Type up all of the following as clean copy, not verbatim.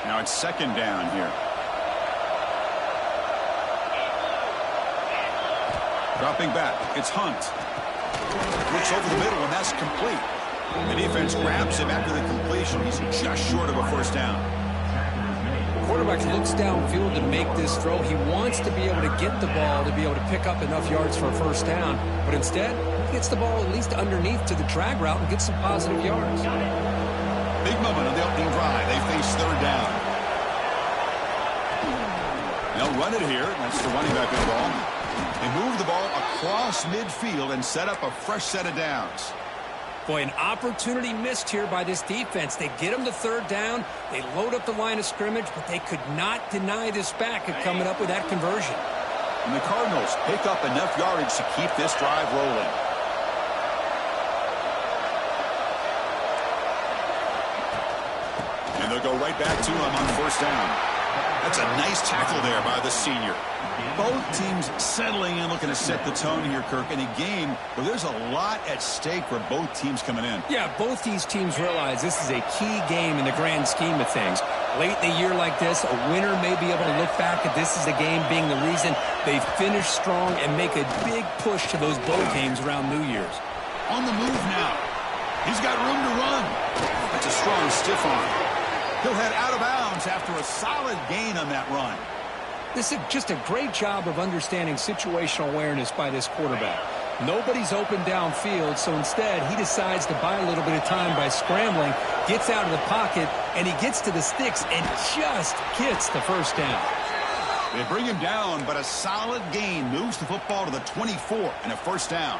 Now it's second down here. Dropping back. It's Hunt. Looks over the middle, and that's complete. The defense grabs him after the completion. He's just short of a first down. Quarterback looks downfield to make this throw. He wants to be able to get the ball to be able to pick up enough yards for a first down. But instead, he gets the ball at least underneath to the drag route and gets some positive yards. Big moment on the opening drive. They face third down. They'll run it here. That's the running back with the ball. They move the ball across midfield and set up a fresh set of downs. Boy, an opportunity missed here by this defense. They get them to third down. They load up the line of scrimmage, but they could not deny this back of coming up with that conversion. And the Cardinals pick up enough yardage to keep this drive rolling. And they'll go right back to him on first down. That's a nice tackle there by the senior. Both teams settling in, looking to set the tone here, Kirk, in a game where there's a lot at stake for both teams coming in. Yeah, both these teams realize this is a key game in the grand scheme of things. Late in a year like this, a winner may be able to look back at this as a game being the reason they finish strong and make a big push to those bowl games around New Year's. On the move now. He's got room to run. That's a strong stiff arm. He'll head out of bounds after a solid gain on that run. This is just a great job of understanding situational awareness by this quarterback. Nobody's open downfield, so instead he decides to buy a little bit of time by scrambling, gets out of the pocket, and he gets to the sticks and just gets the first down. They bring him down, but a solid gain moves the football to the 24 and a first down.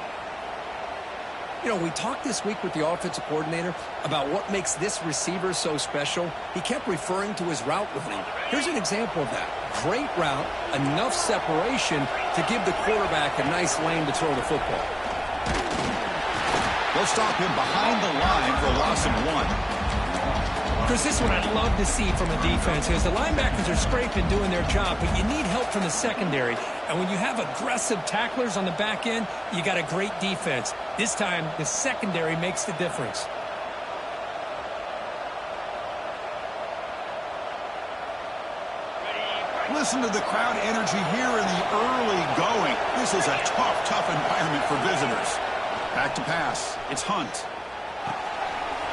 You know, we talked this week with the offensive coordinator about what makes this receiver so special. He kept referring to his route running. Here's an example of that. Great route, enough separation to give the quarterback a nice lane to throw the football. They'll stop him behind the line for a loss of 1. Chris, this is what I'd love to see from a defense is the linebackers are scraping, doing their job, but you need help from the secondary. And when you have aggressive tacklers on the back end, you got a great defense. This time, the secondary makes the difference. Listen to the crowd energy here in the early going. This is a tough environment for visitors. Back to pass. It's Hunt.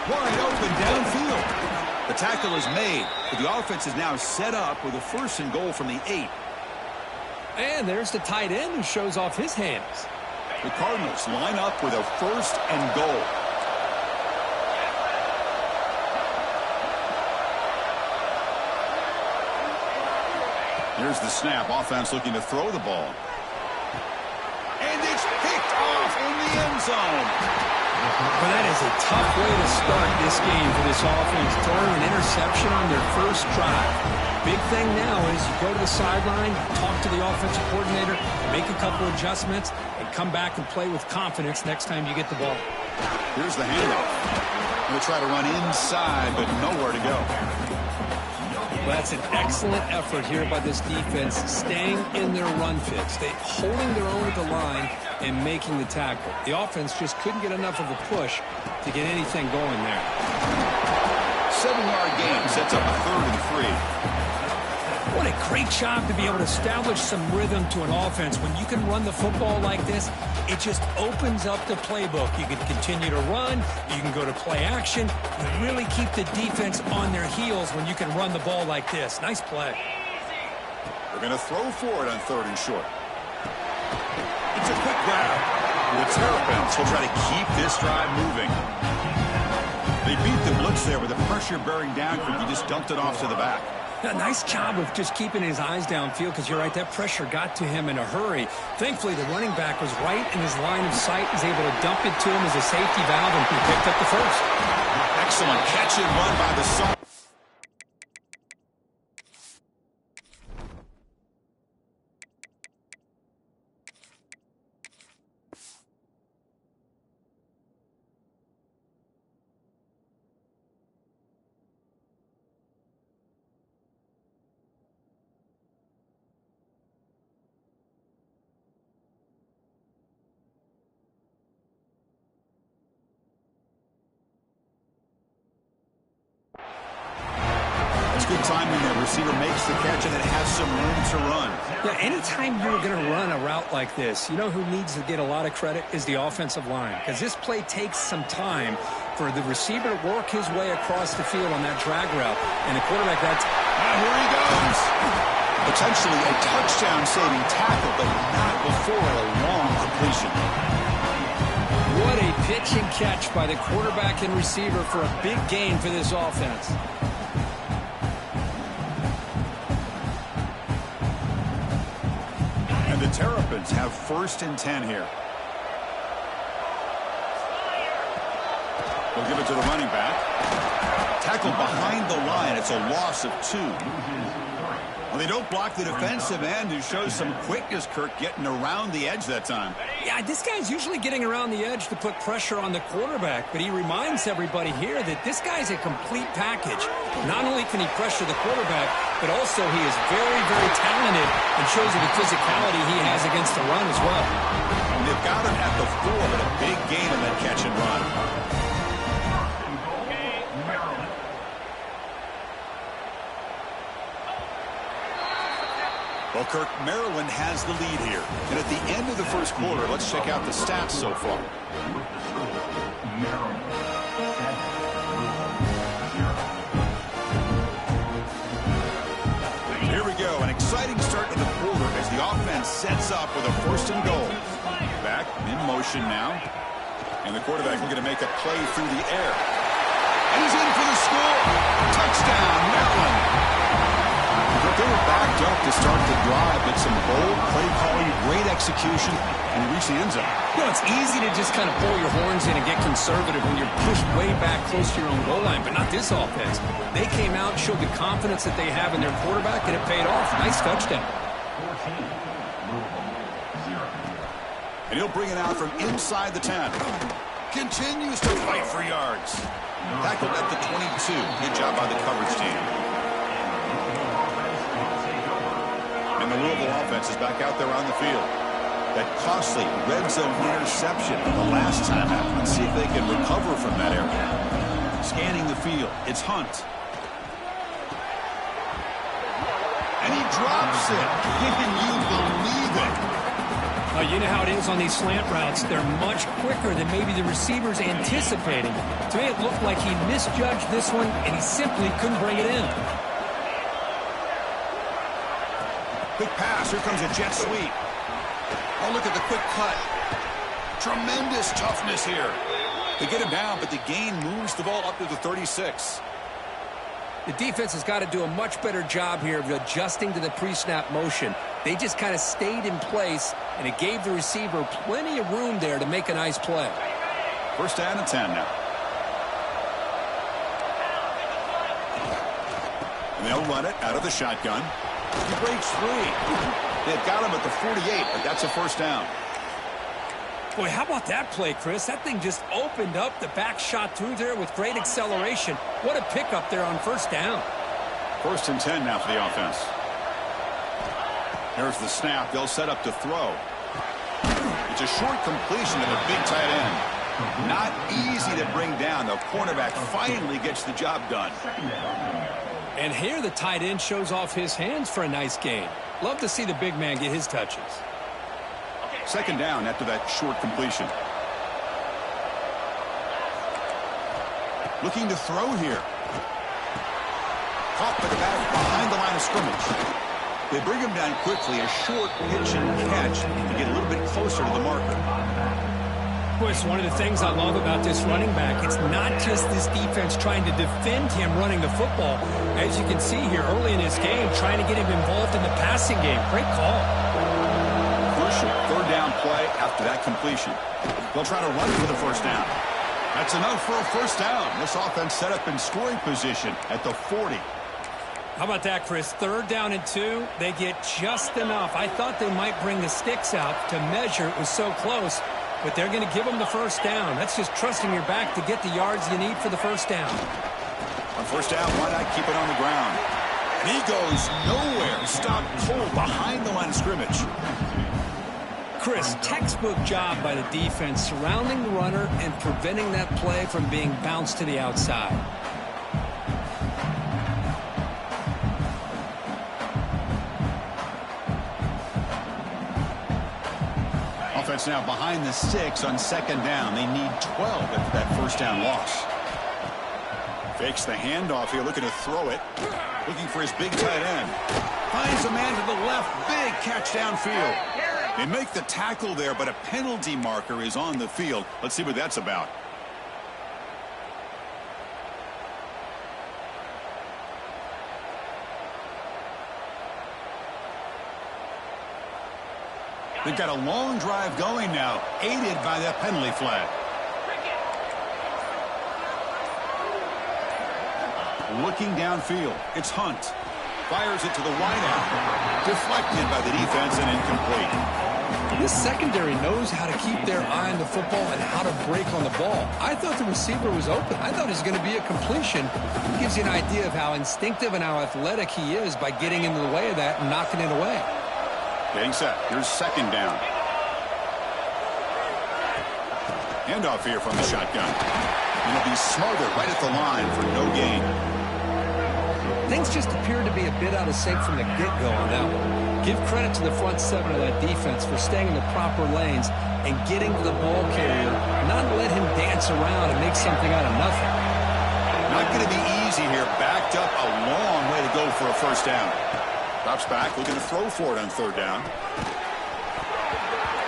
Wide open downfield. The tackle is made, but the offense is now set up with a first and goal from the 8. And there's the tight end who shows off his hands. The Cardinals line up with a first and goal. Here's the snap. Offense looking to throw the ball. And it's picked off in the end zone. Well, that is a tough way to start this game for this offense, throwing an interception on their first drive. Big thing now is you go to the sideline, talk to the offensive coordinator, make a couple adjustments, and come back and play with confidence next time you get the ball. Here's the handoff. Going to try to run inside, but nowhere to go. Well, that's an excellent effort here by this defense, staying in their run fits. They holding their own at the line and making the tackle. The offense just couldn't get enough of a push to get anything going there. 7-yard gain sets up a 3rd and 3. What a great job to be able to establish some rhythm to an offense. When you can run the football like this, it just opens up the playbook. You can continue to run. You can go to play action. You really keep the defense on their heels when you can run the ball like this. Nice play. They're going to throw for it on 3rd and short. It's a quick grab. The Terrapins will try to keep this drive moving. They beat the blitz there with the pressure bearing down. He just dumped it off to the back. A nice job of just keeping his eyes downfield because you're right, that pressure got to him in a hurry. Thankfully, the running back was right in his line of sight. He's able to dump it to him as a safety valve, and he picked up the first. Excellent catch and run by the Sun. Good timing there. Receiver makes the catch and it has some room to run. Yeah, anytime you're going to run a route like this, you know who needs to get a lot of credit is the offensive line, because this play takes some time for the receiver to work his way across the field on that drag route. And the quarterback, here he goes. Potentially a touchdown-saving tackle, but not before a long completion. What a pitch and catch by the quarterback and receiver for a big gain for this offense. And the Terrapins have 1st and 10 here. They'll give it to the running back. Tackled behind the line. It's a loss of 2. Well, they don't block the defensive end, who shows some quickness, Kirk, getting around the edge that time. Yeah, this guy's usually getting around the edge to put pressure on the quarterback, but he reminds everybody here that this guy's a complete package. Not only can he pressure the quarterback, but also he is very, very talented and shows you the physicality he has against the run as well. And they've got him at the 4, but a big gain in that catch and run. Well, Kirk, Maryland has the lead here. And at the end of the first quarter, let's check out the stats so far. Here we go. An exciting start to the quarter as the offense sets up with a 1st and goal. Back in motion now. And the quarterback looking to make a play through the air. And he's in for the score. Touchdown, Maryland. They were backed up to start the drive, but some bold play calling, great execution, and reach the end zone. You know, it's easy to just kind of pull your horns in and get conservative when you're pushed way back close to your own goal line, but not this offense. They came out, showed the confidence that they have in their quarterback, and it paid off. Nice touchdown. And he'll bring it out from inside the 10. Continues to fight for yards. Tackled at the 22. Good job by the coverage team. And the Louisville offense is back out there on the field. That costly red zone interception the last time out. Let's see if they can recover from that area. Scanning the field. It's Hunt. And he drops it. Can you believe it? You know how it is on these slant routes. They're much quicker than maybe the receiver's anticipating. To me, it looked like he misjudged this one, and he simply couldn't bring it in. Quick pass. Here comes a jet sweep. Oh, look at the quick cut. Tremendous toughness here. They get him down, but the gain moves the ball up to the 36. The defense has got to do a much better job here of adjusting to the pre-snap motion. They just kind of stayed in place, and it gave the receiver plenty of room there to make a nice play. First down and 10 now. And they'll run it out of the shotgun. He breaks free. They've got him at the 48, but that's a first down. Boy, how about that play, Chris? That thing just opened up. The back shot through there with great acceleration. What a pickup there on first down. First and 10 now for the offense. Here's the snap. They'll set up to throw. It's a short completion of a big tight end. Not easy to bring down. The cornerback finally gets the job done. And here the tight end shows off his hands for a nice gain. Love to see the big man get his touches. Second down after that short completion. Looking to throw here. Caught by the back behind the line of scrimmage. They bring him down quickly. A short pitch and catch to get a little bit closer to the marker. Boy, it's one of the things I love about this running back. It's not just this defense trying to defend him running the football. As you can see here early in this game, trying to get him involved in the passing game. Great call. Crucial third down play after that completion. They'll try to run for the first down. That's enough for a first down. This offense set up in scoring position at the 40. How about that, Chris? Third down and 2. They get just enough. I thought they might bring the sticks out to measure. It was so close. But they're going to give them the first down. That's just trusting your back to get the yards you need for the first down. On first down, why not keep it on the ground? And he goes nowhere. Stopped cold behind the line of scrimmage. Chris, textbook job by the defense surrounding the runner and preventing that play from being bounced to the outside. defense now behind the 6 on 2nd down. They need 12 after that first down loss. Fakes the handoff here, looking to throw it. Looking for his big tight end. Finds a man to the left. Big catch downfield. They make the tackle there, but a penalty marker is on the field. Let's see what that's about. They've got a long drive going now, aided by that penalty flag. Looking downfield, it's Hunt. Fires it to the wideout. Deflected by the defense and incomplete. This secondary knows how to keep their eye on the football and how to break on the ball. I thought the receiver was open. I thought it was going to be a completion. It gives you an idea of how instinctive and how athletic he is by getting into the way of that and knocking it away. Getting set. Here's 2nd down. Handoff here from the shotgun. And it'll be smothered right at the line for no gain. Things just appear to be a bit out of sync from the get-go on that one. Give credit to the front 7 of that defense for staying in the proper lanes and getting to the ball carrier, not let him dance around and make something out of nothing. Not going to be easy here. Backed up a long way to go for a first down. Drops back, looking to throw for it on 3rd down.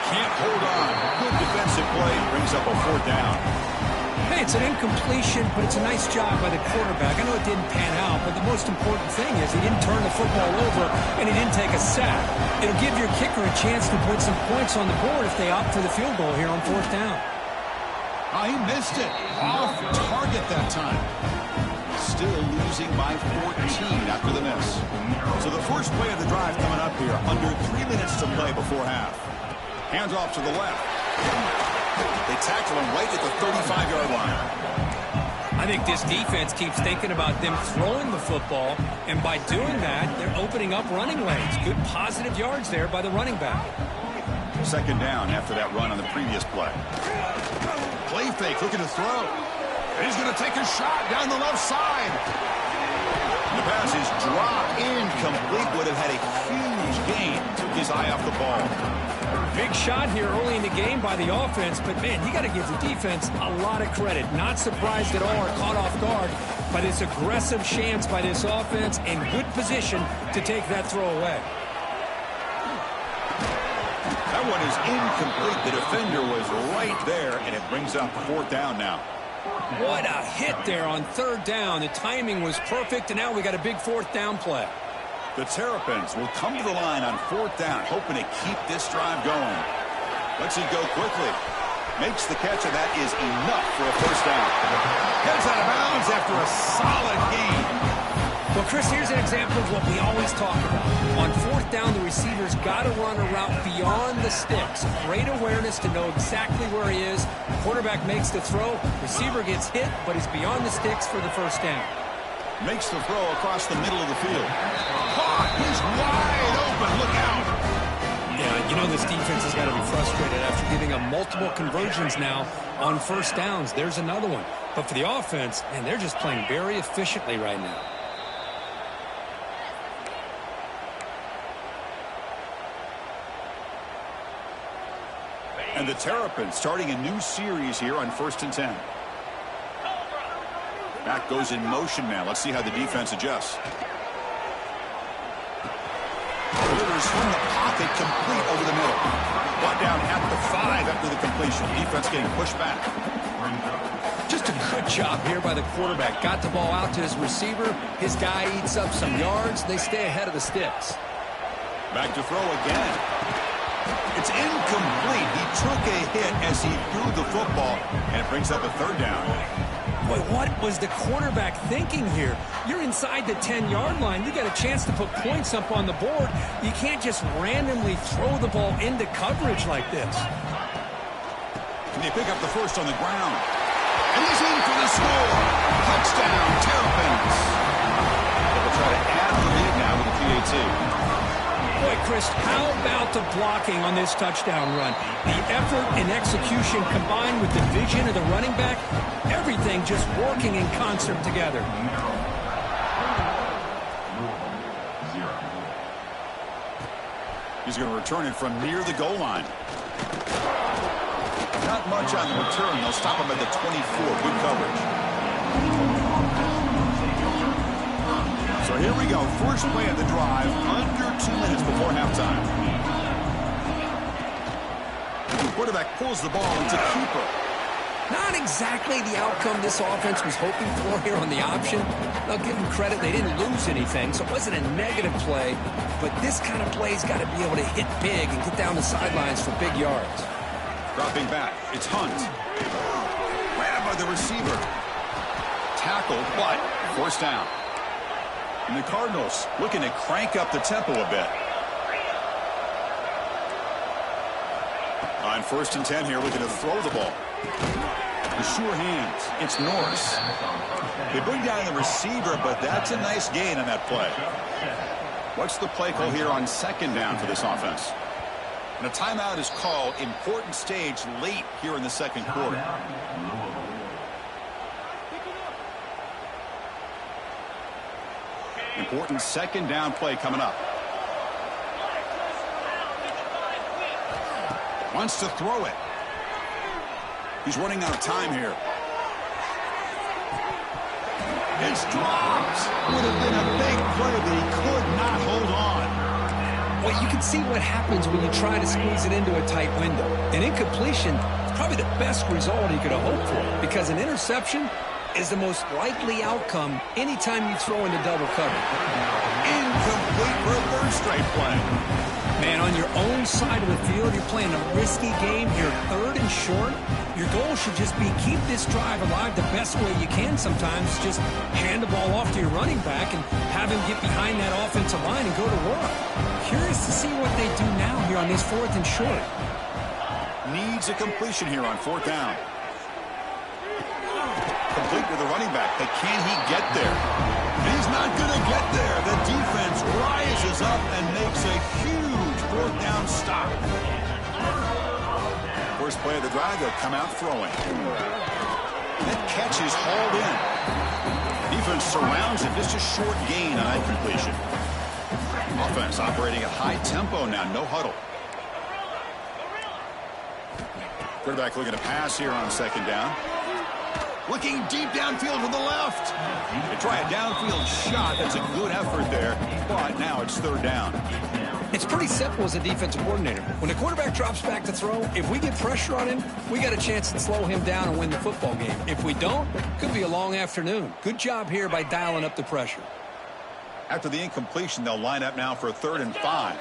Can't hold on. Good defensive play. Brings up a 4th down. Hey, it's an incompletion, but it's a nice job by the quarterback. I know it didn't pan out, but the most important thing is he didn't turn the football over and he didn't take a sack. It'll give your kicker a chance to put some points on the board if they opt for the field goal here on 4th down. Oh, he missed it. Off target that time. Still losing by 14 after the miss. So the first play of the drive coming up here. Under 3 minutes to play before half. Hands off to the left. They tackle him right at the 35-yard line. I think this defense keeps thinking about them throwing the football, and by doing that, they're opening up running lanes. Good positive yards there by the running back. 2nd down after that run on the previous play. Play fake, looking to throw. He's going to take a shot down the left side. The pass is dropped incomplete. Would have had a huge gain. Took his eye off the ball. Big shot here early in the game by the offense, but, man, you got to give the defense a lot of credit. Not surprised at all or caught off guard by this aggressive chance by this offense and good position to take that throw away. That one is incomplete. The defender was right there, and it brings up 4th down now. What a hit there on 3rd down. The timing was perfect, and now we got a big 4th down play. The Terrapins will come to the line on 4th down, hoping to keep this drive going. Lets it go quickly. Makes the catch, and that is enough for a first down. Gets out of bounds after a solid gain. Well, Chris, here's an example of what we always talk about. On 4th down, the receiver's got to run a route beyond the sticks. Great awareness to know exactly where he is. Quarterback makes the throw. Receiver gets hit, but he's beyond the sticks for the first down. Makes the throw across the middle of the field. Caught! He's wide open. Look out! Yeah, you know this defense has got to be frustrated after giving up multiple conversions now on first downs. There's another one. But for the offense, man, they're just playing very efficiently right now. And the Terrapins starting a new series here on 1st and 10. Back goes in motion now. Let's see how the defense adjusts. Delivers from the pocket, complete over the middle. Brought down at the 5 after the completion. Defense getting pushed back. Just a good job here by the quarterback. Got the ball out to his receiver. His guy eats up some yards. They stay ahead of the sticks. Back to throw again. It's incomplete. He took a hit as he threw the football, and it brings up a 3rd down. Boy, what was the quarterback thinking here? You're inside the 10-yard line. You got a chance to put points up on the board. You can't just randomly throw the ball into coverage like this. And they pick up the first on the ground. And he's in for the score. Touchdown, Terrapins. They'll try to add the lead now with the PAT. Boy, Chris, how about the blocking on this touchdown run? The effort and execution combined with the vision of the running back, everything just working in concert together. He's going to return it from near the goal line. Not much on the return. They'll stop him at the 24. Good coverage. So here we go. First play of the drive. Under 2 minutes before halftime. The quarterback pulls the ball into keeper. Not exactly the outcome this offense was hoping for here on the option. I'll give them credit. They didn't lose anything, so it wasn't a negative play. But this kind of play's got to be able to hit big and get down the sidelines for big yards. Dropping back. It's Hunt. Ran by the receiver. Tackled, but forced down. And the Cardinals looking to crank up the tempo a bit. On 1st and 10 here, looking to throw the ball. The sure hands. It's Norris. They bring down the receiver, but that's a nice gain on that play. What's the play call here on 2nd down for this offense? And a timeout is called. Important stage late here in the 2nd quarter. Important 2nd down play coming up. Wants to throw it. He's running out of time here. It's dropped. Would have been a big play, but he could not hold on. Well, you can see what happens when you try to squeeze it into a tight window. An incompletion is probably the best result he could have hoped for, because an interception is the most likely outcome anytime you throw into double cover. Incomplete for a 3rd straight play. Man, on your own side of the field, you're playing a risky game. You're 3rd and short. Your goal should just be keep this drive alive the best way you can sometimes. Just hand the ball off to your running back and have him get behind that offensive line and go to work. Curious to see what they do now here on this 4th and short. Needs a completion here on 4th down. Complete with the running back, but can he get there? He's not going to get there. The defense rises up and makes a huge 4th down stop. First play of the drive, they'll come out throwing. That catch is hauled in. Defense surrounds him. Just a short gain on that completion. Offense operating at high tempo now. No huddle. Quarterback looking to pass here on 2nd down. Looking deep downfield to the left. They try a downfield shot. That's a good effort there. But now it's 3rd down. It's pretty simple as a defensive coordinator. When the quarterback drops back to throw, if we get pressure on him, we got a chance to slow him down and win the football game. If we don't, it could be a long afternoon. Good job here by dialing up the pressure. After the incompletion, they'll line up now for a 3rd and 5.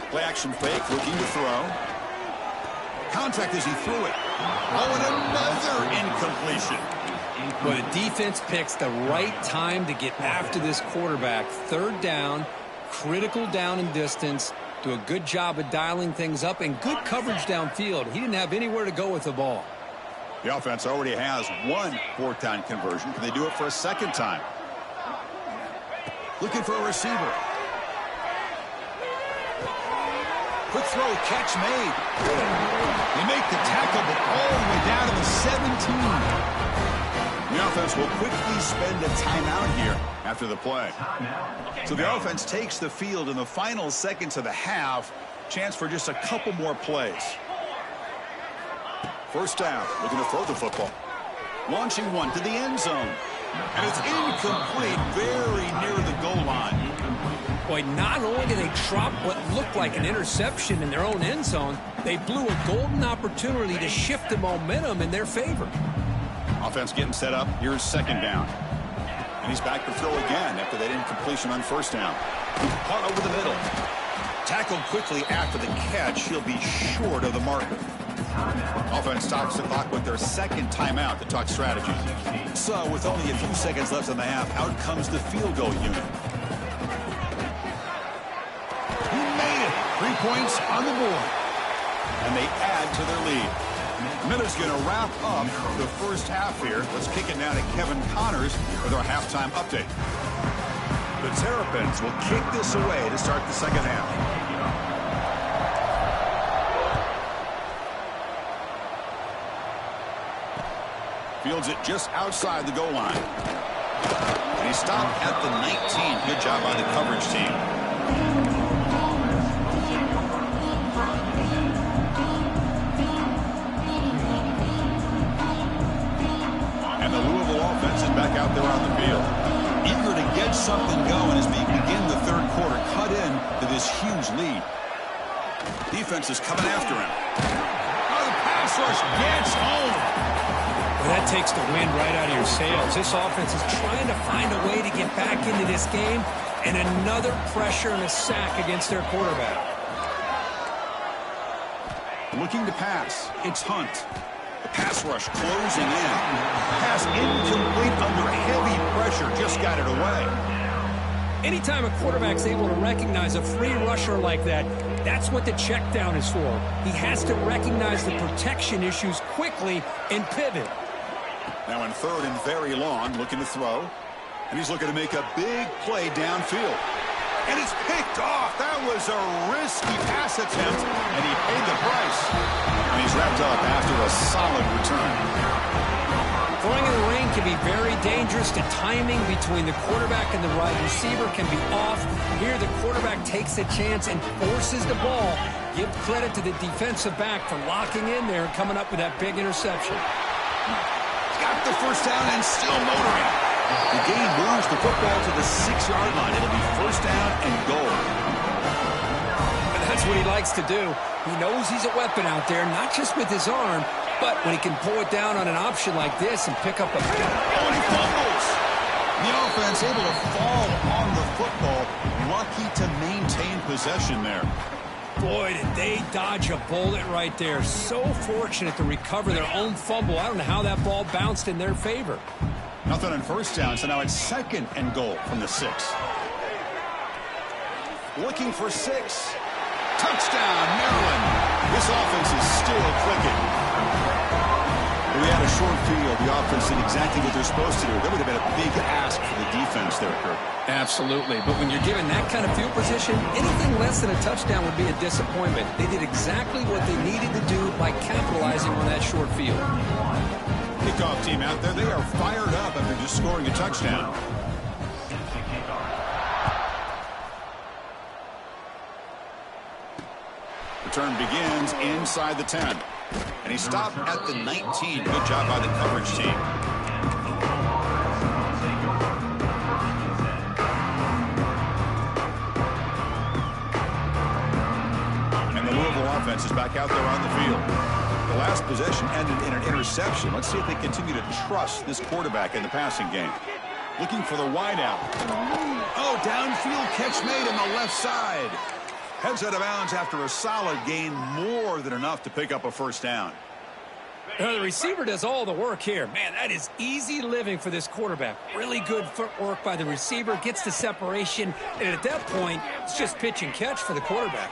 Play action fake, looking to throw. Contact as he threw it. Oh, and another incompletion. Well, the defense picks the right time to get after this quarterback. 3rd down, critical down and distance. Do a good job of dialing things up and good coverage downfield. He didn't have anywhere to go with the ball. The offense already has 1 4th down conversion. Can they do it for a 2nd time? Looking for a receiver. Quick throw, catch made. They make the tackle, but all the way down to the 17. The offense will quickly spend a timeout here after the play. So the offense takes the field in the final seconds of the half. Chance for just a couple more plays. 1st down, looking to throw the football. Launching one to the end zone. And it's incomplete, very near the goal line. Boy, not only did they drop what looked like an interception in their own end zone, they blew a golden opportunity to shift the momentum in their favor. Offense getting set up. Here's 2nd down. And he's back to throw again after that incompletion on 1st down. Caught over the middle. Tackled quickly after the catch. He'll be short of the marker. Offense stops the clock with their 2nd timeout to talk strategy. So with only a few seconds left in the half, out comes the field goal unit. He made it. 3 points on the board. And they add to their lead. Miller's going to wrap up the first half here. Let's kick it now to Kevin Connors with our halftime update. The Terrapins will kick this away to start the 2nd half. Fields it just outside the goal line. And he stopped at the 19. Good job by the coverage team. back out there on the field. Eager to get something going as we begin the third quarter. Cut in to this huge lead. Defense is coming after him. Oh, the pass rush gets home. Well, that takes the wind right out of your sails. This offense is trying to find a way to get back into this game, and another pressure and a sack against their quarterback. Looking to pass. It's Hunt. The pass rush closing in. Pass incomplete under heavy pressure. Just got it away. Anytime a quarterback's able to recognize a free rusher like that, that's what the check down is for. He has to recognize the protection issues quickly and pivot. Now in third and very long, looking to throw. And he's looking to make a big play downfield. And it's picked off. That was a risky pass attempt, and he paid the price. And he's wrapped up after a solid return. Throwing in the rain can be very dangerous. The timing between the quarterback and the wide receiver can be off. Here, the quarterback takes a chance and forces the ball. Give credit to the defensive back for locking in there and coming up with that big interception. Got the first down and still motoring. The game moves the football to the 6-yard line. It'll be first down and goal. And that's what he likes to do. He knows he's a weapon out there, not just with his arm, but when he can pull it down on an option like this and pick up a... Oh, and he fumbles. The offense able to fall on the football. Lucky to maintain possession there. Boy, did they dodge a bullet right there. So fortunate to recover their own fumble. I don't know how that ball bounced in their favor. Nothing on first down, so now it's second and goal from the 6. Looking for 6. Touchdown, Maryland. This offense is still clicking. We had a short field. The offense did exactly what they're supposed to do. That would have been a big ask for the defense there, Kirk. Absolutely. But when you're given that kind of field position, anything less than a touchdown would be a disappointment. They did exactly what they needed to do by capitalizing on that short field. Kickoff team out there, they are fired up after just scoring a touchdown. Return begins inside the 10. And he stopped at the 19. Good job by the coverage team. And the Louisville offense is back out there on the field. The last possession ended in an interception. Let's see if they continue to trust this quarterback in the passing game. Looking for the wideout. Oh, downfield catch made on the left side. Heads out of bounds after a solid gain, more than enough to pick up a first down. The receiver does all the work here. Man, that is easy living for this quarterback. Really good footwork by the receiver, gets the separation, and at that point, it's just pitch and catch for the quarterback.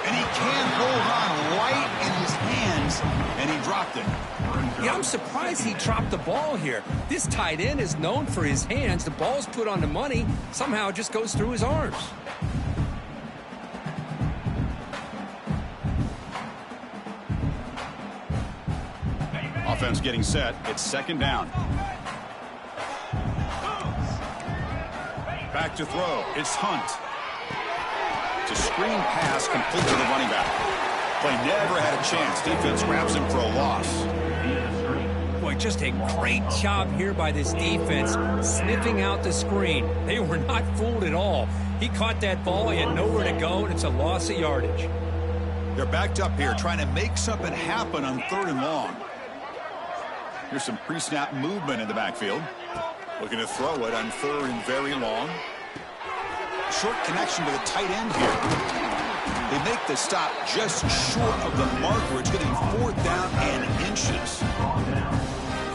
And he can hold on right in his hands, and he dropped it. Yeah, I'm surprised he dropped the ball here. This tight end is known for his hands. The ball's put on the money. Somehow it just goes through his arms. Offense getting set. It's second down. Back to throw. It's Hunt. It's a screen pass complete to the running back. Play never had a chance. Defense grabs him for a loss. Boy, just a great job here by this defense, sniffing out the screen. They were not fooled at all. He caught that ball. He had nowhere to go, and it's a loss of yardage. They're backed up here, trying to make something happen on third and long. Here's some pre-snap movement in the backfield. Looking to throw it on third and very long. Short connection to the tight end here. They make the stop just short of the marker. It's going to be fourth down and inches.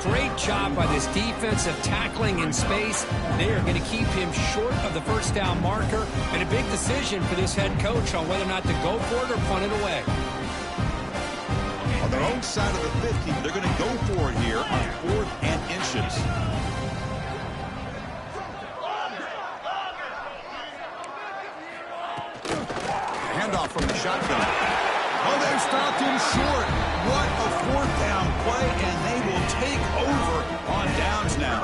Great job by this defensive tackling in space. They are going to keep him short of the first down marker. And a big decision for this head coach on whether or not to go for it or punt it away. On their own side of the 50, they're going to go for it here on fourth and inches. Handoff from the shotgun. Oh, they've stopped him short. What a fourth down play, and they will take over on downs now.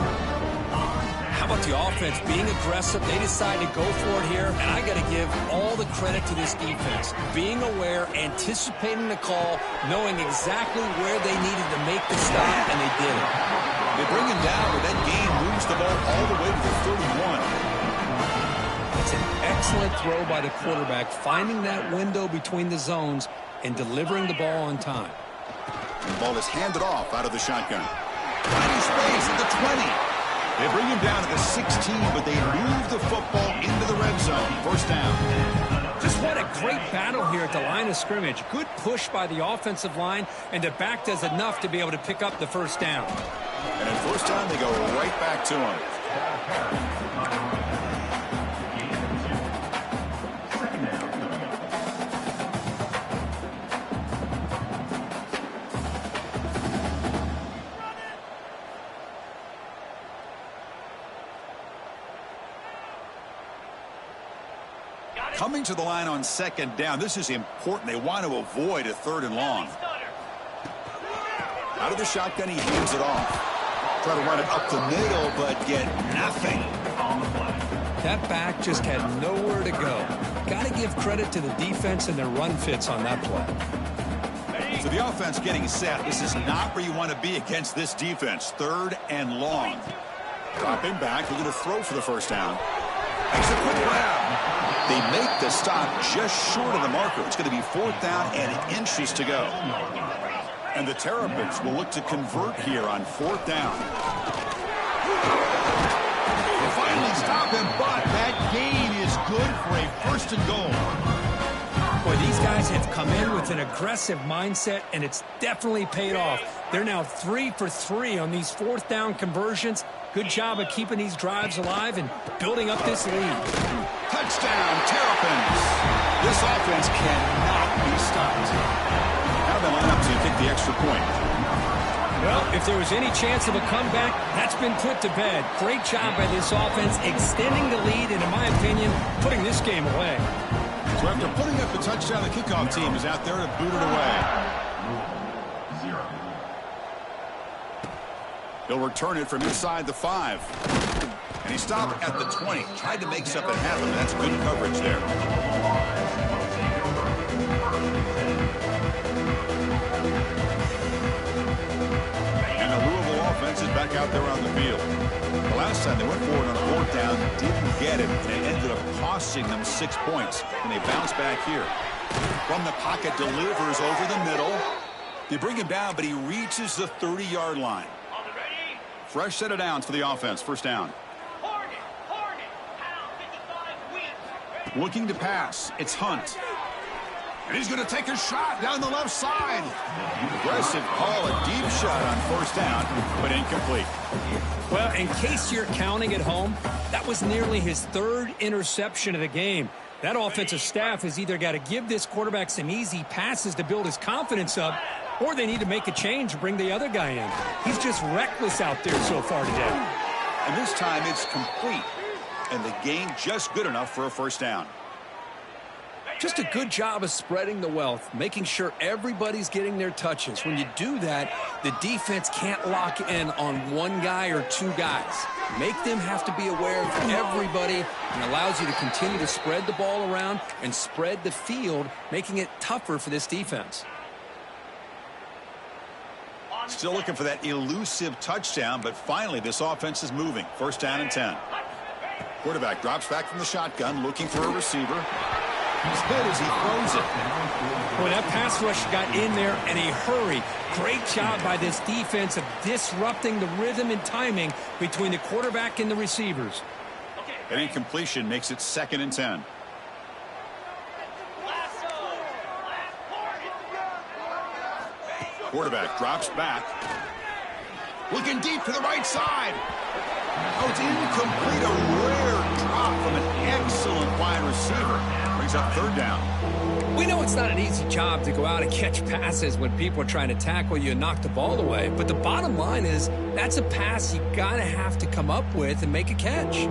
How about the offense being aggressive? They decided to go for it here, and I got to give all the credit to this defense. Being aware, anticipating the call, knowing exactly where they needed to make the stop, and they did it. They bring him down, but that gain moves the ball all the way to the 31. It's an excellent throw by the quarterback, finding that window between the zones and delivering the ball on time. The ball is handed off out of the shotgun. Tiny space at the 20. They bring him down to the 16, but they move the football into the red zone. First down. Just what a great battle here at the line of scrimmage. Good push by the offensive line, and the back does enough to be able to pick up the first down. And at first down, they go right back to him. Coming to the line on second down. This is important. They want to avoid a 3rd and long. Out of the shotgun, he hands it off. Try to run it up the middle, but get nothing. That back just had nowhere to go. Got to give credit to the defense and their run fits on that play. So the offense getting set. This is not where you want to be against this defense. 3rd and long. Dropping back. They're going to throw for the first down. Makes a quick grab. They make the stop just short of the marker. It's going to be 4th down and inches to go. And the Terrapins will look to convert here on 4th down. They finally stop him, but that gain is good for a 1st and goal. Boy, these guys have come in with an aggressive mindset, and it's definitely paid off. They're now 3 for 3 on these 4th down conversions. Good job of keeping these drives alive and building up this lead. Touchdown, Terrapins. This offense cannot be stopped. Now they line up to kick the extra point. Well, if there was any chance of a comeback, that's been put to bed. Great job by this offense extending the lead and, in my opinion, putting this game away. So after putting up the touchdown, the kickoff team is out there to boot it away. They'll return it from inside the 5. And he stopped at the 20. Tried to make something happen. That's good coverage there. And the Louisville offense is back out there on the field. The last time they went forward on 4th down, didn't get it. And it ended up costing them 6 points. And they bounce back here. From the pocket, delivers over the middle. They bring him down, but he reaches the 30-yard line. Fresh set of downs for the offense. First down. Looking to pass. It's Hunt. And he's going to take a shot down the left side. Aggressive call, a deep shot on 1st down, but incomplete. Well, in case you're counting at home, that was nearly his 3rd interception of the game. That offensive staff has either got to give this quarterback some easy passes to build his confidence up, or they need to make a change and bring the other guy in. He's just reckless out there so far today. And this time it's complete. And the gain just good enough for a 1st down. Just a good job of spreading the wealth, making sure everybody's getting their touches. When you do that, the defense can't lock in on one guy or 2 guys. Make them have to be aware of everybody, and allows you to continue to spread the ball around and spread the field, making it tougher for this defense. Still looking for that elusive touchdown, but finally this offense is moving. 1st down and 10. Quarterback drops back from the shotgun, looking for a receiver. He's hit as he throws it. Boy, that pass rush got in there in a hurry. Great job by this defense of disrupting the rhythm and timing between the quarterback and the receivers. An incompletion makes it 2nd and 10. Quarterback drops back. Looking deep to the right side. Oh, it's incomplete. A rare drop from an excellent wide receiver. Brings up 3rd down. We know it's not an easy job to go out and catch passes when people are trying to tackle you and knock the ball away. But the bottom line is that's a pass you got to have to come up with and make a catch.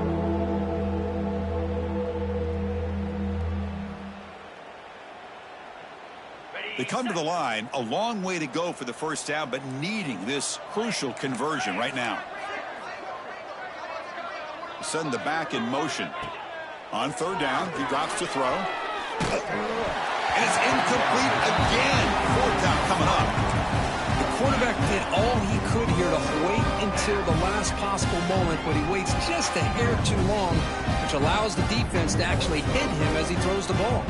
They come to the line, a long way to go for the 1st down, but needing this crucial conversion right now. Send the back in motion. On 3rd down, he drops to throw. And it's incomplete again. 4th down coming up. The quarterback did all he could here to wait until the last possible moment, but he waits just a hair too long, which allows the defense to actually hit him as he throws the ball.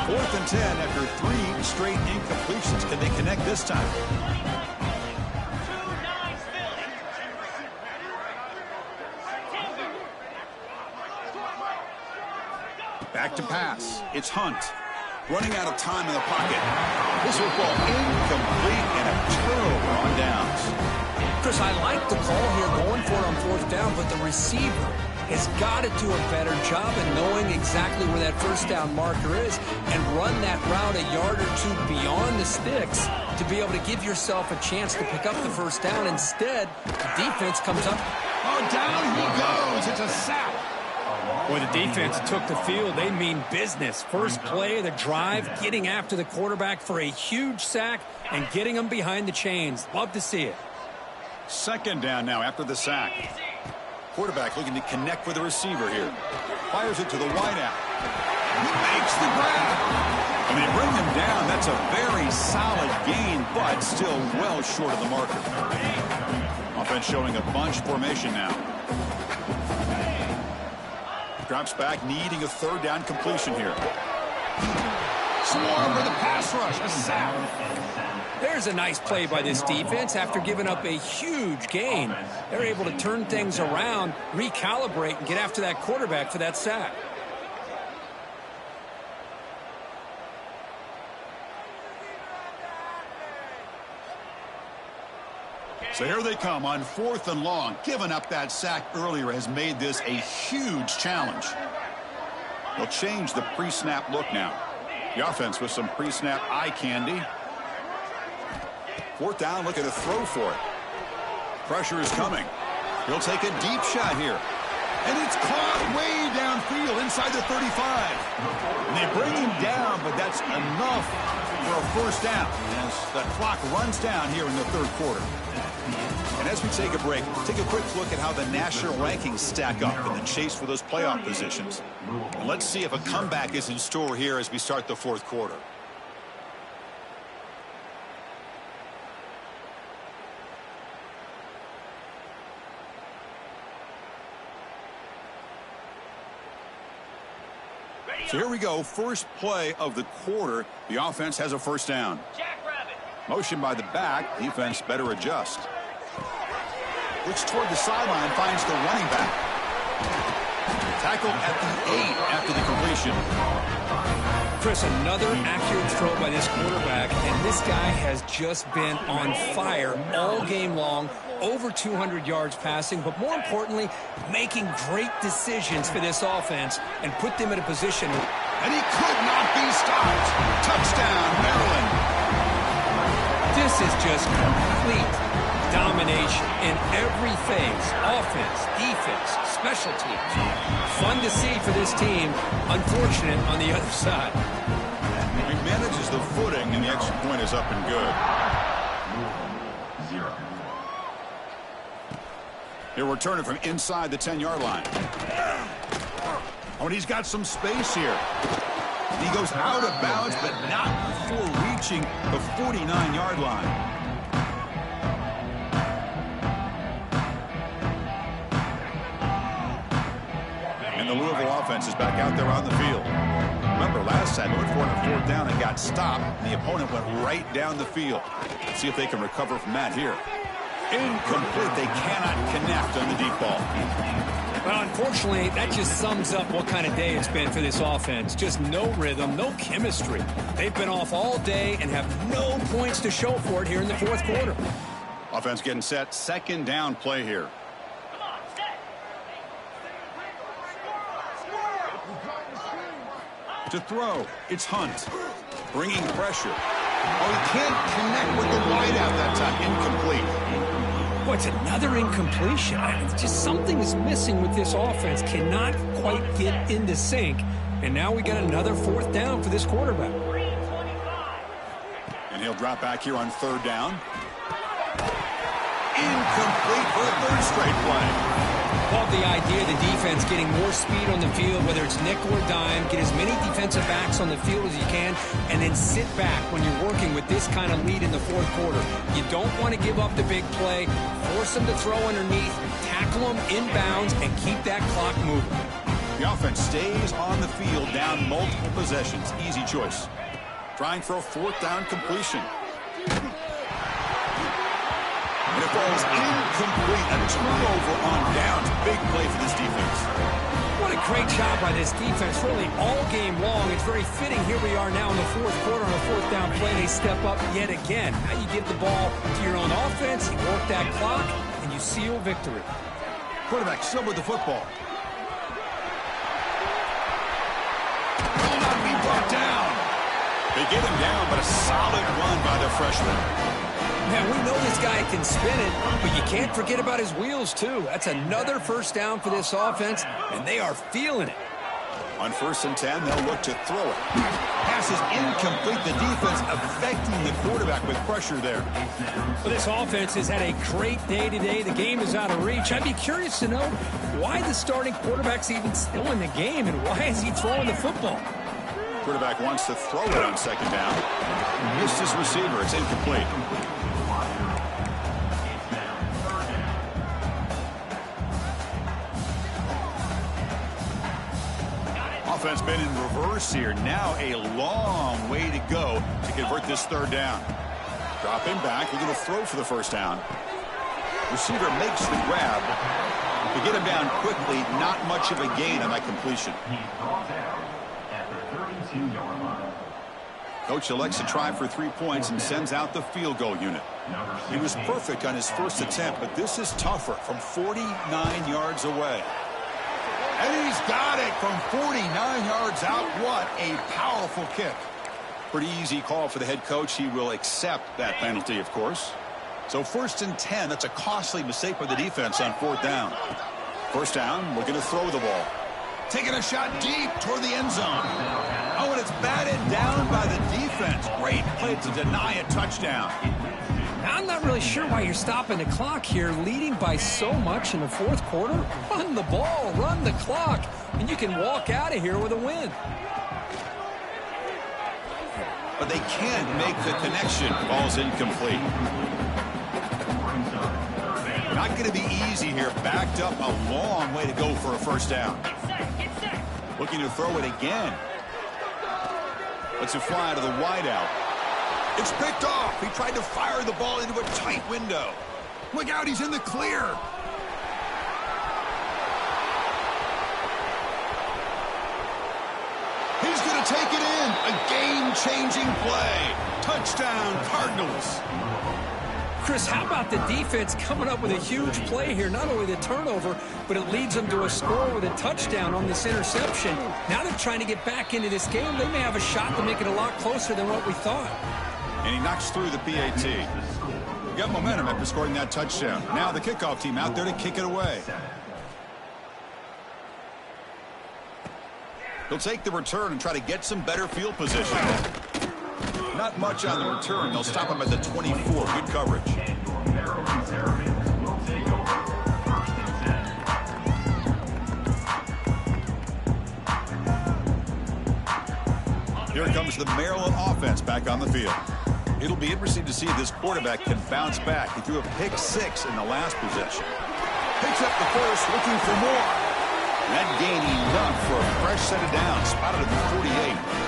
4th and 10 after 3 straight incompletions. Can they connect this time? Back to pass. It's Hunt. Running out of time in the pocket. This will fall incomplete and a turnover on downs. Chris, I like the call here going for it on 4th down, but the receiver has got to do a better job in knowing exactly where that 1st down marker is and run that route a yard or two beyond the sticks to be able to give yourself a chance to pick up the 1st down. Instead, the defense comes up. Oh, down he goes. It's a sack. Boy, the defense took the field. They mean business. First play of the drive, getting after the quarterback for a huge sack and getting him behind the chains. Love to see it. 2nd down now after the sack. Quarterback looking to connect with the receiver here. Fires it to the wideout. He makes the grab. And they bring him down. That's a very solid gain, but still well short of the marker. Offense showing a bunch formation now. Drops back, needing a 3rd down completion here. Swarm for the pass rush. A sack. There's a nice play by this defense. After giving up a huge gain, they're able to turn things around, recalibrate, and get after that quarterback for that sack. So here they come on 4th and long. Giving up that sack earlier has made this a huge challenge. They'll change the pre-snap look now. The offense with some pre-snap eye candy. 4th down, looking to throw for it. Pressure is coming. He'll take a deep shot here. And it's caught way downfield inside the 35. And they bring him down, but that's enough for a 1st down as the clock runs down here in the 3rd quarter. And as we take a break, take a quick look at how the national rankings stack up in the chase for those playoff positions. And let's see if a comeback is in store here as we start the 4th quarter. So here we go, first play of the quarter. The offense has a 1st down. Motion by the back, defense better adjust. Looks toward the sideline, finds the running back. Tackled at the 8 after the completion. Chris, another accurate throw by this quarterback, and this guy has just been on fire all game long. Over 200 yards passing, but more importantly, making great decisions for this offense and put them in a position. And he could not be stopped. Touchdown, Maryland. This is just complete domination in every phase. Offense, defense, special teams. Fun to see for this team. Unfortunate on the other side. He manages the footing, and the extra point is up and good. He'll return it from inside the 10-yard line. Oh, and he's got some space here. He goes out of bounds, but not before reaching the 49-yard line. And the Louisville offense is back out there on the field. Remember, last time they went for it on 4th down and got stopped. The opponent went right down the field. Let's see if they can recover from that here. Incomplete. They cannot connect on the deep ball. Well, unfortunately, that just sums up what kind of day it's been for this offense. Just no rhythm, no chemistry. They've been off all day and have no points to show for it here in the 4th quarter. Offense getting set. 2nd down play here. To throw, it's Hunt. Bringing pressure. Oh, he can't connect with the wideout that time. Incomplete. Boy, it's another incompletion. Just something is missing with this offense. Cannot quite get into sync. And now we got another 4th down for this quarterback. And he'll drop back here on 3rd down. Incomplete for the 3rd straight play. Love the idea of the defense getting more speed on the field, whether it's nickel or dime. Get as many defensive backs on the field as you can, and then sit back when you're working with this kind of lead in the fourth quarter. You don't want to give up the big play. Force them to throw underneath, tackle them inbounds, and keep that clock moving. The offense stays on the field down multiple possessions. Easy choice. Trying for a fourth down completion. And it falls incomplete. A turnover on downs. Big play for this defense. What a great job by this defense, really all game long. It's very fitting. Here we are now in the fourth quarter on a fourth down play. They step up yet again. Now you give the ball to your own offense, you work that clock, and you seal victory. Quarterback still with the football. Will not be brought down. They get him down, but a solid run by the freshman. Man, we know this guy can spin it, but you can't forget about his wheels, too. That's another first down for this offense, and they are feeling it. On 1st and 10, they'll look to throw it. Pass is incomplete. The defense affecting the quarterback with pressure there. Well, this offense has had a great day today. The game is out of reach. I'd be curious to know why the starting quarterback's even still in the game, and why is he throwing the football? Quarterback wants to throw it on 2nd down. Missed his receiver. It's incomplete. Offense been in reverse here. Now a long way to go to convert this 3rd down. Drop him back. We're going to throw for the 1st down. Receiver makes the grab. To get him down quickly, not much of a gain on that completion. Coach elects to try for 3 points and sends out the field goal unit. He was perfect on his first attempt, but this is tougher from 49 yards away. And he's got it from 49 yards out. What a powerful kick. Pretty easy call for the head coach. He will accept that penalty, of course. So 1st and 10, that's a costly mistake by the defense on 4th down. 1st down, we're going to throw the ball. Taking a shot deep toward the end zone. Oh, and it's batted down by the defense. Great play to deny a touchdown. I'm not really sure why you're stopping the clock here, leading by so much in the fourth quarter. Run the ball, run the clock, and you can walk out of here with a win. But they can't make the connection. Ball's incomplete. Not going to be easy here. Backed up a long way to go for a 1st down. Looking to throw it again. Lets it fly to the wideout. It's picked off. He tried to fire the ball into a tight window. Look out, he's in the clear. He's going to take it in. A game-changing play. Touchdown, Cardinals. Chris, how about the defense coming up with a huge play here? Not only the turnover, but it leads them to a score with a touchdown on this interception. Now they're trying to get back into this game. They may have a shot to make it a lot closer than what we thought. And he knocks through the PAT. Got momentum after scoring that touchdown. Now the kickoff team out there to kick it away. They'll take the return and try to get some better field position. Not much on the return. They'll stop him at the 24. Good coverage. Here comes the Maryland offense back on the field. It'll be interesting to see if this quarterback can bounce back. He threw a pick-6 in the last possession. Picks up the first, looking for more. That gain enough for a fresh set of downs. Spotted at the 48.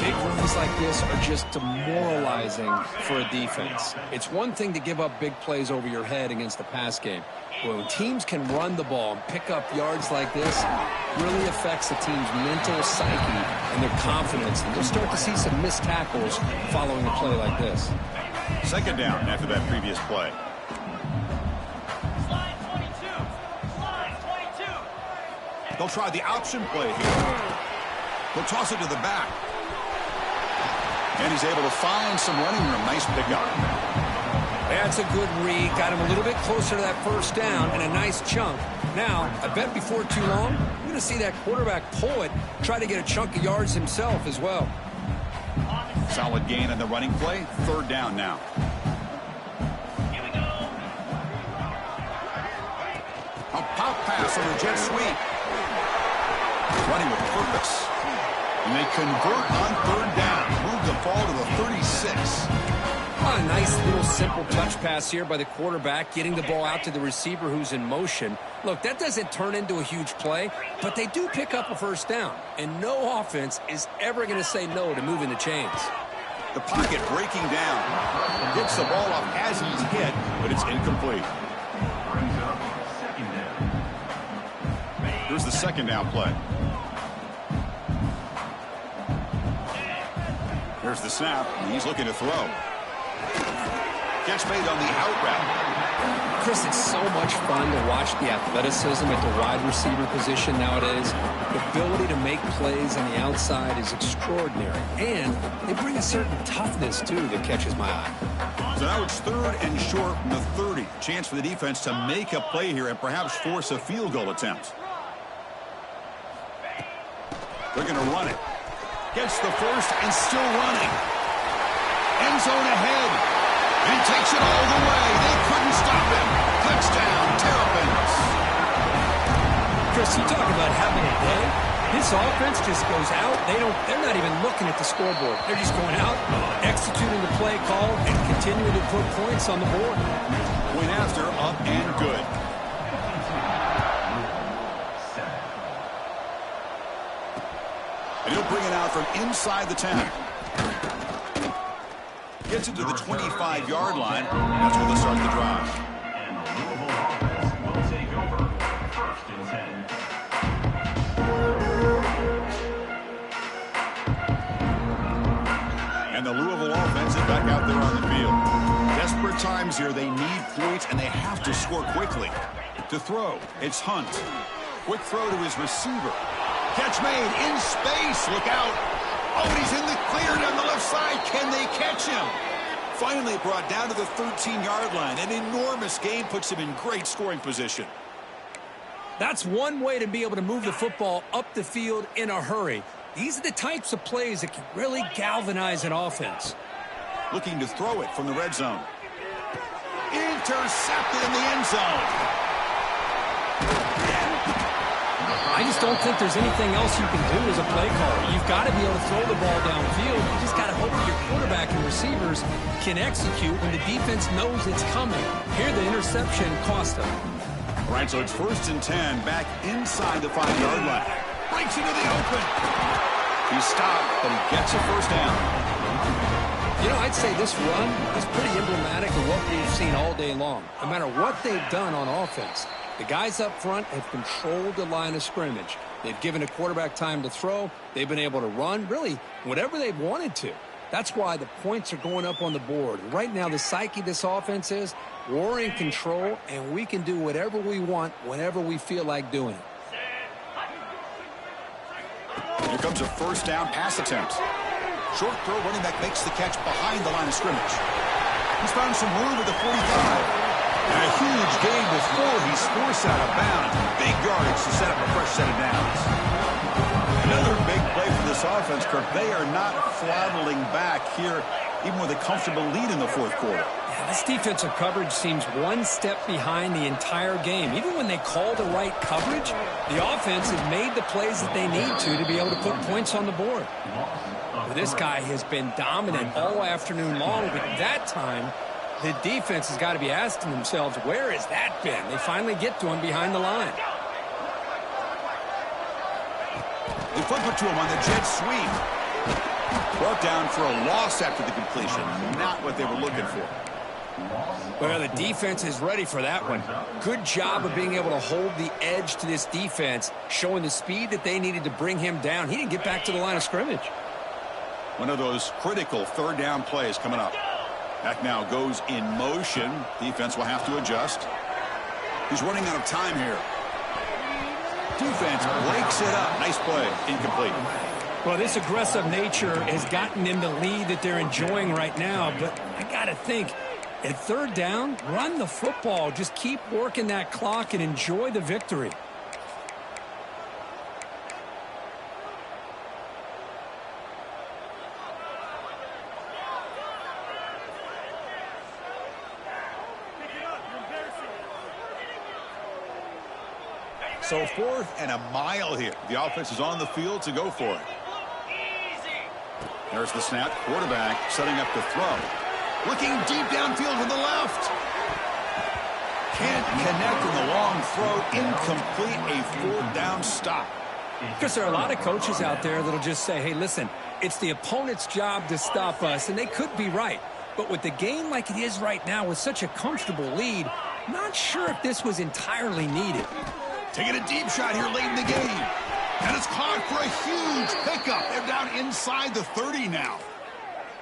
Big runs like this are just demoralizing for a defense. It's one thing to give up big plays over your head against the pass game. But when teams can run the ball and pick up yards like this, it really affects the team's mental psyche and their confidence. And you'll start to see some missed tackles following a play like this. 2nd down after that previous play. They'll try the option play here. They'll toss it to the back. And he's able to find some running room. Nice pickup. That's a good read. Got him a little bit closer to that 1st down and a nice chunk. Now, I bet before too long, you're going to see that quarterback pull it, try to get a chunk of yards himself as well. Solid gain on the running play. 3rd down now. A Pop pass on the jet sweep. Running with purpose. And they convert on third down. Move the ball to the 36. A nice little simple touch pass here by the quarterback, getting the ball out to the receiver who's in motion. Look, that doesn't turn into a huge play, but they do pick up a first down. And no offense is ever going to say no to moving the chains. The pocket breaking down. Gets the ball off as he's hit, but it's incomplete. Here's the second down play. Here's the snap, and he's looking to throw. Catch made on the out route. Chris, it's so much fun to watch the athleticism at the wide receiver position nowadays. The ability to make plays on the outside is extraordinary. And they bring a certain toughness, too, that catches my eye. So now it's third and short from the 30. Chance for the defense to make a play here and perhaps force a field goal attempt. They're going to run it. Gets the first and still running. End zone ahead. And takes it all the way. They couldn't stop him. Touchdown, Terrapins. Chris, you talk about having a day. This offense just goes out. They're not even looking at the scoreboard. They're just going out, executing the play call, and continuing to put points on the board. Point after, up and good. And he'll bring it out from inside the 10. Gets it to the 25-yard line. That's where they'll start the drive. And the Louisville offense will take over first and 10. And the Louisville offense is back out there on the field. Desperate times here. They need points, and they have to score quickly. To throw, it's Hunt. Quick throw to his receiver. Catch made in space. Look out. Oh, and he's in the clear down the left side. Can they catch him? Finally brought down to the 13-yard line. An enormous gain puts him in great scoring position. That's one way to be able to move the football up the field in a hurry. These are the types of plays that can really galvanize an offense. Looking to throw it from the red zone. Intercepted in the end zone. I just don't think there's anything else you can do as a play caller. You've got to be able to throw the ball downfield. You just got to hope that your quarterback and receivers can execute when the defense knows it's coming. Here, the interception cost them. All right, so it's first and 10, back inside the 5-yard line. Breaks into the open. He's stopped, but he gets a first down. You know, I'd say this run is pretty emblematic of what we've seen all day long. No matter what they've done on offense, the guys up front have controlled the line of scrimmage. They've given a quarterback time to throw. They've been able to run, really, whatever they've wanted to. That's why the points are going up on the board. Right now, the psyche of this offense is we're in control, and we can do whatever we want whenever we feel like doing it. Here comes a first down pass attempt. Short throw, running back makes the catch behind the line of scrimmage. He's found some room at the 45. And a huge gain before he's forced out of bounds. Big yardage to set up a fresh set of downs. Another big play for this offense, Kirk. They are not flattling back here, even with a comfortable lead in the fourth quarter. Yeah, this defensive coverage seems one step behind the entire game. Even when they call the right coverage, the offense has made the plays that they need to be able to put points on the board. Well, this guy has been dominant all afternoon long, but that time, the defense has got to be asking themselves, where has that been? They finally get to him behind the line. They flip it to him on the jet sweep. Brought down for a loss after the completion. Not what they were looking for. Well, the defense is ready for that one. Good job of being able to hold the edge to this defense, showing the speed that they needed to bring him down. He didn't get back to the line of scrimmage. One of those critical third down plays coming up. Back now goes in motion. Defense will have to adjust. He's running out of time here. Defense breaks it up. Nice play. Incomplete. Well, this aggressive nature has gotten them the lead that they're enjoying right now. But I got to think, at third down, run the football. Just keep working that clock and enjoy the victory. So 4th and a mile here. The offense is on the field to go for it. There's the snap. Quarterback setting up the throw. Looking deep downfield to the left. Can't connect in the long throw. Incomplete. A 4th down stop. Because there are a lot of coaches out there that'll just say, hey, listen, it's the opponent's job to stop us, and they could be right. But with the game like it is right now with such a comfortable lead, not sure if this was entirely needed. Taking a deep shot here late in the game. And it's caught for a huge pickup. They're down inside the 30 now.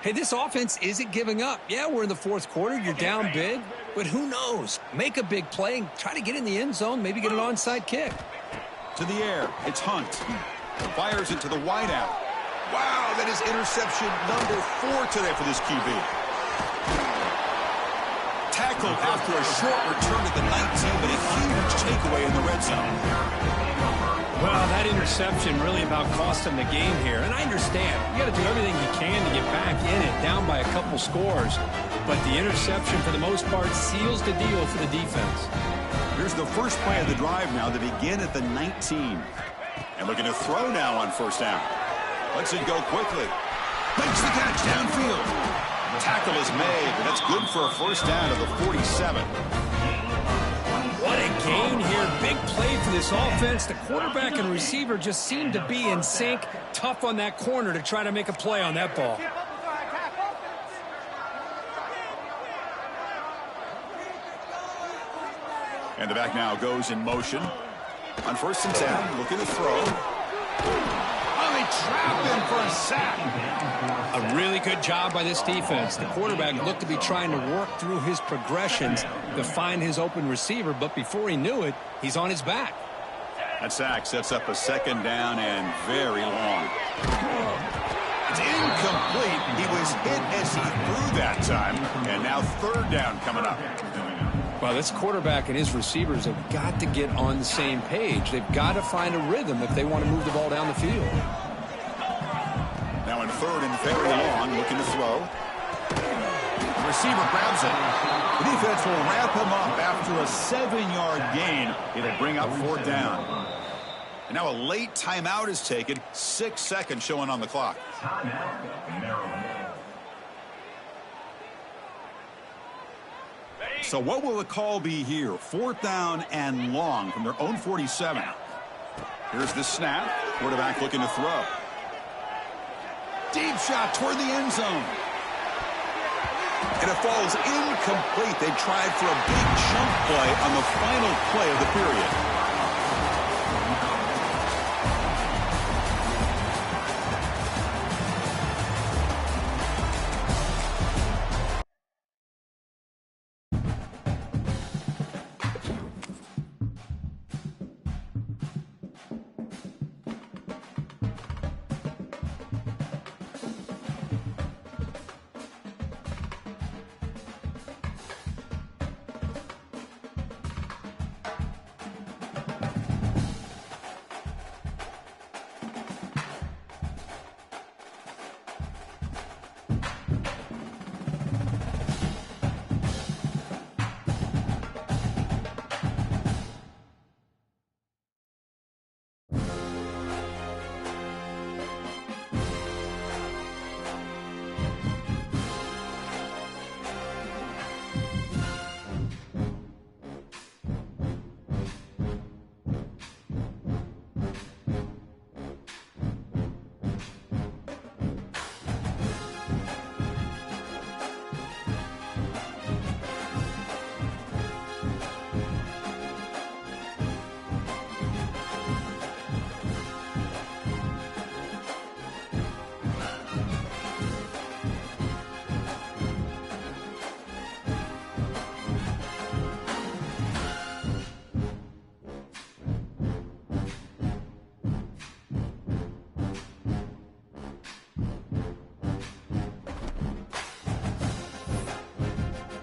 Hey, this offense isn't giving up. Yeah, we're in the 4th quarter. You're down big. But who knows? Make a big play and try to get in the end zone, maybe get an onside kick. To the air. It's Hunt. Fires it to the wideout. Wow, that is interception number 4 today for this QB. Tackled after a short return at the 19, but a huge takeaway in the red zone. Well, that interception really about cost him the game here. And I understand. You got to do everything you can to get back in it, down by a couple scores. But the interception, for the most part, seals the deal for the defense. Here's the first play of the drive now to begin at the 19. And looking to throw now on 1st down. Lets it go quickly. Makes the catch downfield. Tackle is made, but that's good for a 1st down to the 47. What a gain here. Big play for this offense. The quarterback and receiver just seem to be in sync. Tough on that corner to try to make a play on that ball. And the back now goes in motion. On 1st and 10, looking to throw. Oh, they trap him for a sack. A really good job by this defense. The quarterback looked to be trying to work through his progressions to find his open receiver, but before he knew it, he's on his back. That sack sets up a 2nd down and very long. It's incomplete. He was hit as he threw that time, and now 3rd down coming up. Well, this quarterback and his receivers have got to get on the same page. They've got to find a rhythm if they want to move the ball down the field. Now in 3rd and very long, looking to throw. The receiver grabs it. The defense will wrap him up after a 7-yard gain. It'll bring up 4th down. And now a late timeout is taken. 6 seconds showing on the clock. Timeout, Maryland. So what will the call be here? 4th down and long from their own 47. Here's the snap. Quarterback looking to throw. Deep shot toward the end zone. And it falls incomplete. They tried for a big jump play on the final play of the period.